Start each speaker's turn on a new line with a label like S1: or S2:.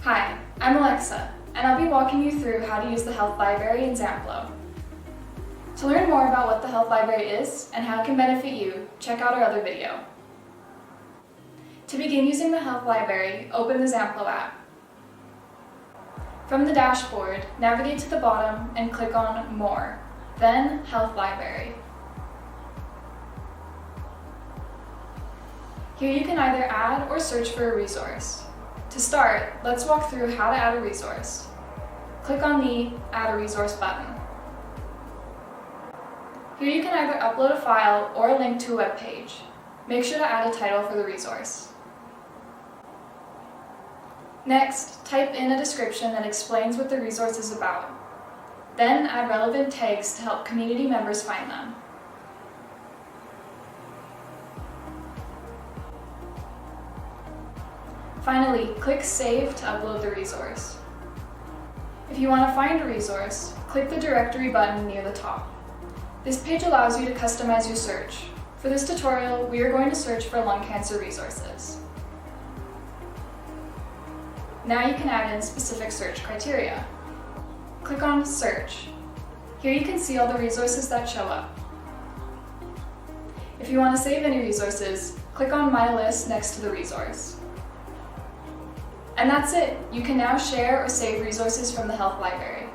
S1: Hi, I'm Alexa, and I'll be walking you through how to use the Health Library in Zamplo. To learn more about what the Health Library is and how it can benefit you, check out our other video. To begin using the Health Library, open the Zamplo app. From the dashboard, navigate to the bottom and click on More, then Health Library. Here you can either add or search for a resource. To start, let's walk through how to add a resource. Click on the Add a Resource button. Here you can either upload a file or a link to a web page. Make sure to add a title for the resource. Next, type in a description that explains what the resource is about. Then add relevant tags to help community members find them. Finally, click Save to upload the resource. If you want to find a resource, click the Directory button near the top. This page allows you to customize your search. For this tutorial, we are going to search for lung cancer resources. Now you can add in specific search criteria. Click on Search. Here you can see all the resources that show up. If you want to save any resources, click on My List next to the resource. And that's it! You can now share or save resources from the Health Library.